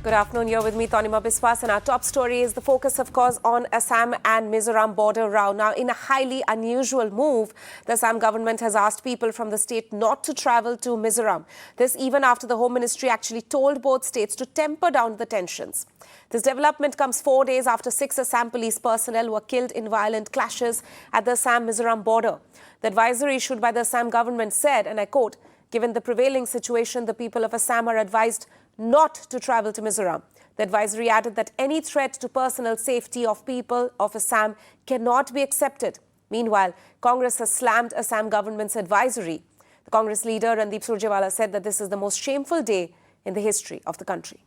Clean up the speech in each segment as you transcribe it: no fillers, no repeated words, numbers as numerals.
Good afternoon. You're with me, Tanima Biswas, and our top story is the focus, of course, on Assam and Mizoram border row. Now, in a highly unusual move, the Assam government has asked people from the state not to travel to Mizoram. This even after the Home Ministry actually told both states to temper down the tensions. This development comes 4 days after 6 Assam police personnel were killed in violent clashes at the Assam-Mizoram border. The advisory issued by the Assam government said, and I quote, "Given the prevailing situation, the people of Assam are advised not to travel to Mizoram." The advisory added that any threat to personal safety of people of Assam cannot be accepted. Meanwhile, Congress has slammed Assam government's advisory. The Congress leader Randeep Surjewala said that this is the most shameful day in the history of the country.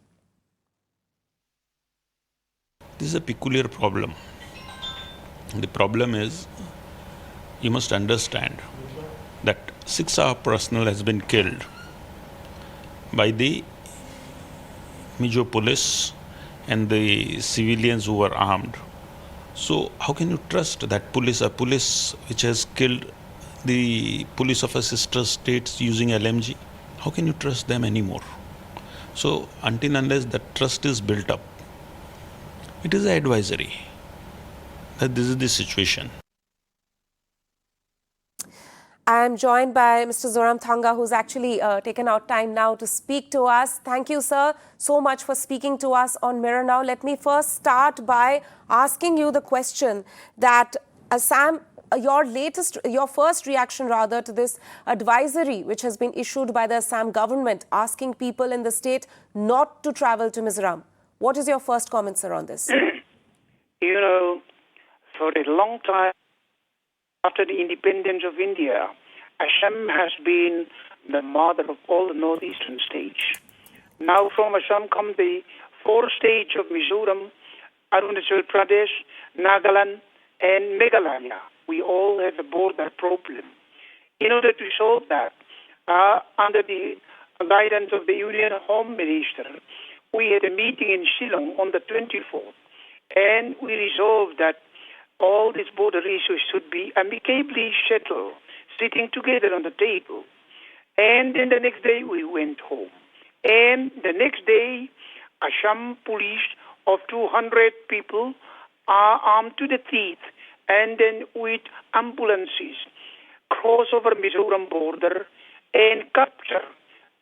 This is a peculiar problem. The problem is, you must understand that 6 of our personnel has been killed by the Mizo police and the civilians who were armed. So how can you trust that police which has killed the police of a sister states using LMG? How can you trust them anymore? So until unless that trust is built up, it is an advisory that this is the situation. I am joined by Mr. Zoram Thanga, who's actually taken out time now to speak to us. Thank you, sir, so much for speaking to us on Mirror Now. Let me first start by asking you the question that Assam, your first reaction rather to this advisory which has been issued by the Assam government asking people in the state not to travel to Mizoram. What is your first comment, sir, on this? You know, for a long time, after the independence of India, Assam has been the mother of all the northeastern states. Now from Assam come the 4 states of Mizoram, Arunachal Pradesh, Nagaland, and Meghalaya. We all have a border problem. In order to solve that, under the guidance of the Union Home Minister, we had a meeting in Shillong on the 24th, and we resolved that all these border issues should be amicably settled, sitting together on the table. And then the next day we went home. And the next day, Assam police of 200 people are armed to the teeth, and then with ambulances cross over Mizoram border and capture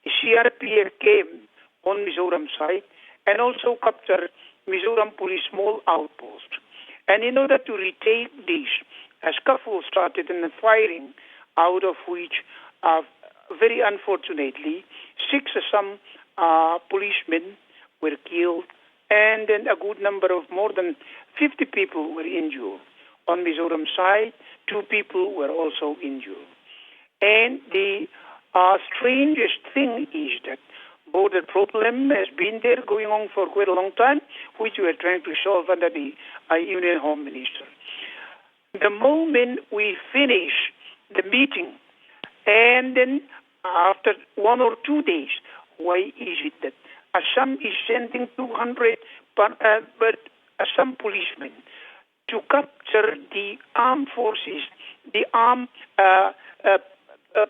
CRPF came on Mizoram side and also capture Mizoram police small outpost. And in order to retake this, a scuffle started and a firing, out of which, very unfortunately, 6 Assam policemen were killed, and then a good number of more than 50 people were injured. On Mizoram side, 2 people were also injured. And the strangest thing is that border problem has been there going on for quite a long time, which we are trying to solve under the Union Home Minister. The moment we finish the meeting, and then after 1 or 2 days, why is it that Assam is sending 200 Assam policemen to capture the armed forces, the armed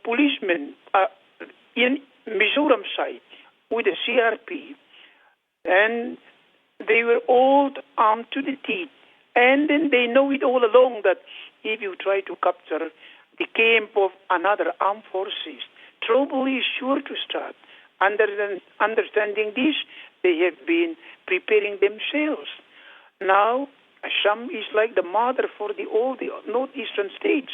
policemen in Mizoram side with the CRP, and they were all armed to the teeth. And then they know it all along that if you try to capture the camp of another armed forces, trouble is sure to start. Understanding this, they have been preparing themselves. Now, Assam is like the mother for all the northeastern states,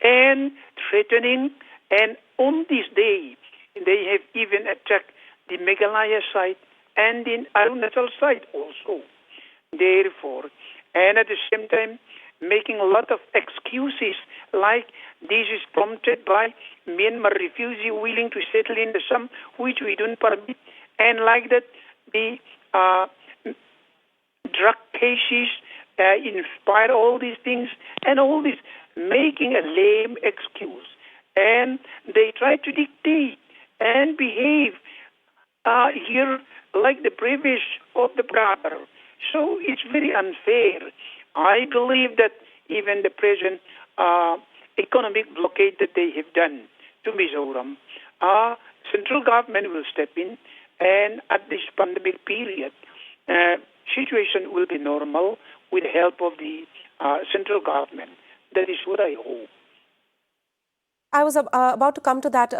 and threatening. And on this day, they have even attacked the Meghalaya side and in Arunachal side also. Therefore, and at the same time, making a lot of excuses like this is prompted by Myanmar refugee willing to settle in Assam, which we don't permit, and like that the drug cases inspire all these things, and all this making a lame excuse. And they try to dictate and behave here like the previous of the brother. So it's very unfair. I believe that even the present economic blockade that they have done to Mizoram, central government will step in And at this pandemic period, situation will be normal with the help of the central government. That is what I hope. I was about to come to that,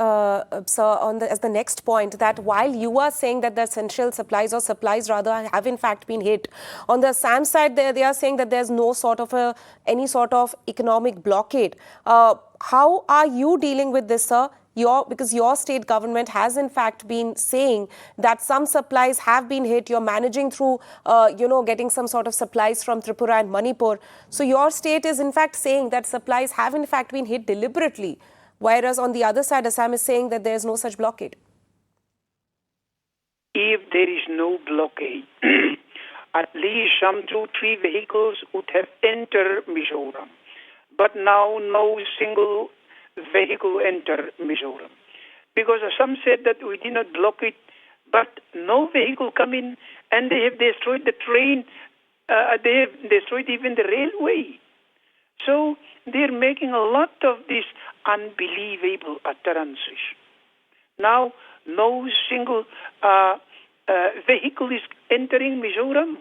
sir, as the next point, that while you are saying that the essential supplies, or supplies rather, have in fact been hit, on the Assam side, they are saying that there's no sort of any sort of economic blockade. How are you dealing with this, sir? Because your state government has in fact been saying that some supplies have been hit. You're managing through, getting some sort of supplies from Tripura and Manipur. So your state is in fact saying that supplies have in fact been hit deliberately. Whereas on the other side, Assam is saying that there is no such blockade. If there is no blockade, at least some 2-3 vehicles would have entered Mizoram. But now no single vehicle entered Mizoram. Because Assam said that we did not block it, but no vehicle come in, and they have destroyed the train, they have destroyed even the railway. So they're making a lot of these unbelievable utterances. Now, no single vehicle is entering Mizoram.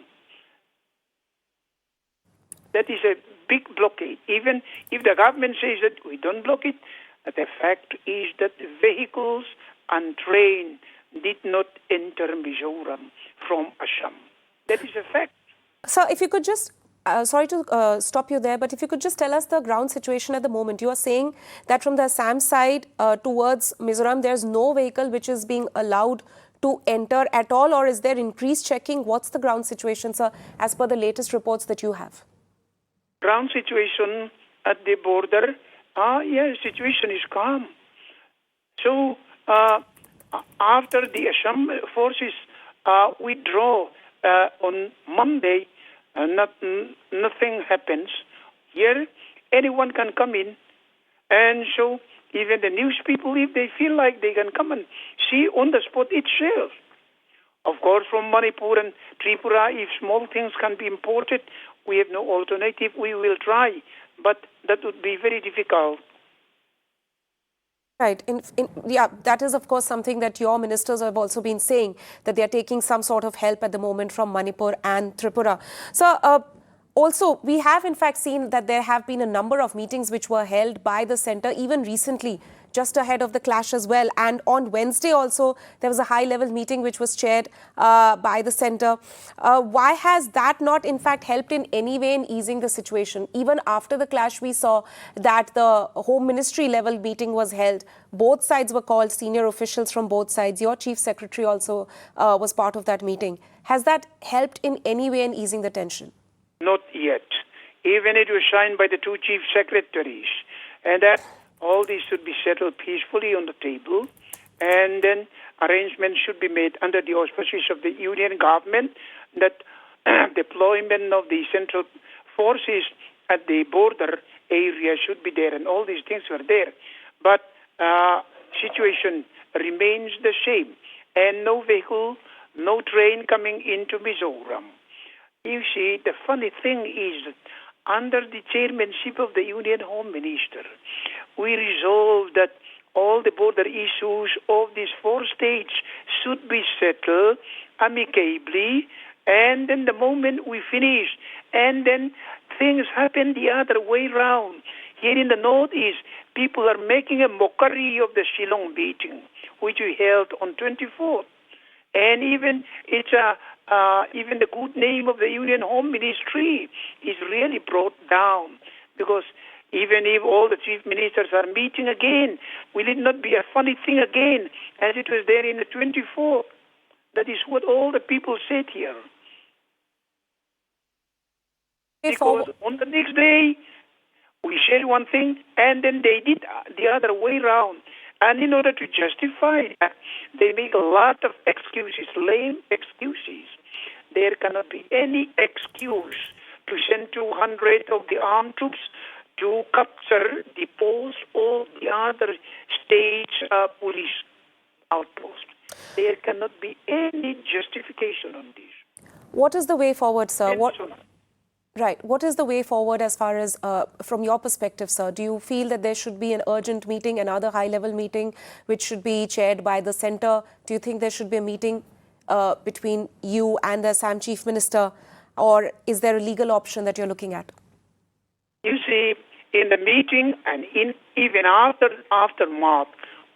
That is a big blockade. Even if the government says that we don't block it, the fact is that vehicles and train did not enter Mizoram from Assam. That is a fact. So if you could just... sorry to stop you there, but if you could just tell us the ground situation at the moment. You are saying that from the Assam side towards Mizoram, there's no vehicle which is being allowed to enter at all, or is there increased checking? What's the ground situation, sir, as per the latest reports that you have? Ground situation at the border, situation is calm. So after the Assam forces withdraw on Monday, nothing happens. Here, anyone can come in, and so even the news people, if they feel like, they can come and see on the spot itself. Of course, from Manipur and Tripura, if small things can be imported, we have no alternative. We will try, but that would be very difficult. Right. Yeah, that is, of course, something that your ministers have also been saying, that they are taking some sort of help at the moment from Manipur and Tripura. So, also, we have in fact seen that there have been a number of meetings which were held by the centre, even recently, just ahead of the clash as well. And on Wednesday also, there was a high-level meeting which was chaired by the centre. Why has that not in fact helped in any way in easing the situation? Even after the clash, we saw that the Home Ministry level meeting was held. Both sides were called, senior officials from both sides. Your Chief Secretary also was part of that meeting. Has that helped in any way in easing the tension? Not yet. Even it was signed by the 2 chief secretaries. And that all this should be settled peacefully on the table. And then arrangements should be made under the auspices of the union government that deployment of the central forces at the border area should be there. And all these things were there. But situation remains the same. And no vehicle, no train coming into Mizoram. You see, the funny thing is that under the chairmanship of the Union Home Minister, we resolved that all the border issues of these 4 states should be settled amicably, and then the moment we finish, and then things happen the other way round. Here in the northeast, people are making a mockery of the Shillong meeting, which we held on 24th. And even even the good name of the Union Home Ministry is really brought down, because even if all the chief ministers are meeting again, will it not be a funny thing again as it was there in the 24th? That is what all the people said here. Because on the next day, we said one thing, and then they did the other way round. And in order to justify that, they make a lot of excuses, lame excuses. There cannot be any excuse to send 200 of the armed troops to capture the posts of the other states' police outposts. There cannot be any justification on this. What is the way forward, sir? Right. What is the way forward as far as, from your perspective, sir? Do you feel that there should be an urgent meeting, another high-level meeting, which should be chaired by the centre? Do you think there should be a meeting between you and the Assam Chief Minister, or is there a legal option that you're looking at? You see, in the meeting and even aftermath,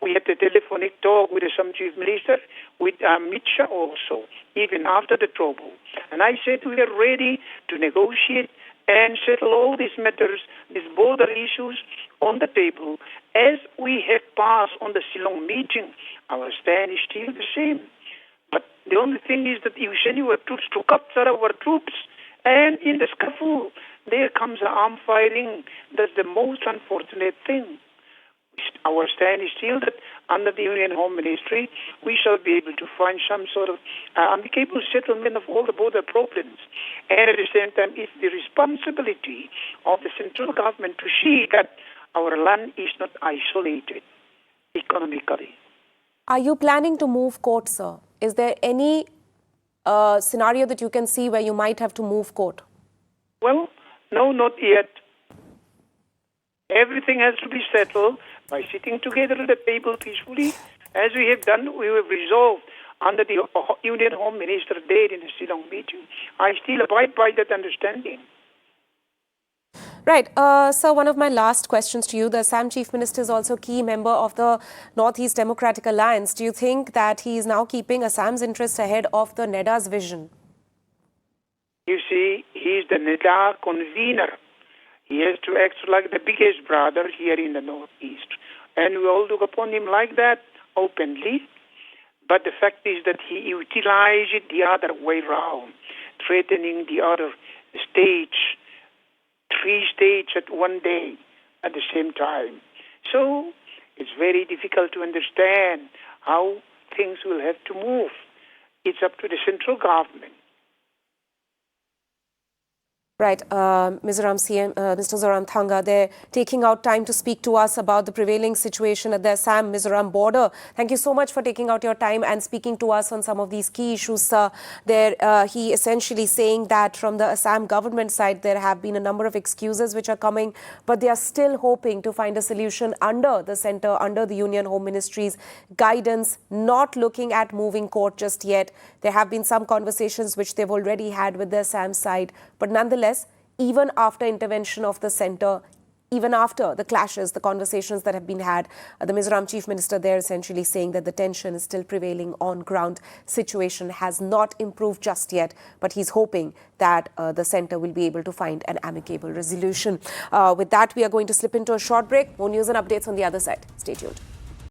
we had a telephonic talk with the Assam Chief Minister, with Mitcha also, even after the trouble. And I said we are ready to negotiate and settle all these matters, these border issues on the table. As we have passed on the Shillong meeting, our stand is still the same. But the only thing is that you send your troops to capture our troops, and in the scuffle, there comes arm firing. That's the most unfortunate thing. Our stand is still that under the Union Home Ministry, we shall be able to find some sort of amicable settlement of all the border problems. And at the same time, it's the responsibility of the central government to see that our land is not isolated economically. Are you planning to move court, sir? Is there any scenario that you can see where you might have to move court? Well, no, not yet. Everything has to be settled by sitting together at the table peacefully. As we have done, we have resolved under the Union Home Minister date in the Shillong meeting. I still abide by that understanding. Right. Sir, one of my last questions to you. The Assam Chief Minister is also a key member of the Northeast Democratic Alliance. Do you think that he is now keeping Assam's interest ahead of the NEDA's vision? You see, he is the NEDA convener. He has to act like the biggest brother here in the Northeast. And we all look upon him like that, openly. But the fact is that he utilized it the other way round, threatening the other stage, 3 states at one day at the same time. So it's very difficult to understand how things will have to move. It's up to the central government. Right. Mizoram CM, Mr. Zoram Thanga, they're taking out time to speak to us about the prevailing situation at the Assam-Mizoram border. Thank you so much for taking out your time and speaking to us on some of these key issues. He essentially saying that from the Assam government side, there have been a number of excuses which are coming, but they are still hoping to find a solution under the centre, under the Union Home Ministry's guidance, not looking at moving court just yet. There have been some conversations which they've already had with the Assam side, but nonetheless, even after intervention of the centre, even after the clashes, the conversations that have been had, the Mizoram Chief Minister there essentially saying that the tension is still prevailing on ground. Situation has not improved just yet, but he's hoping that the centre will be able to find an amicable resolution. With that, we are going to slip into a short break. More news and updates on the other side. Stay tuned.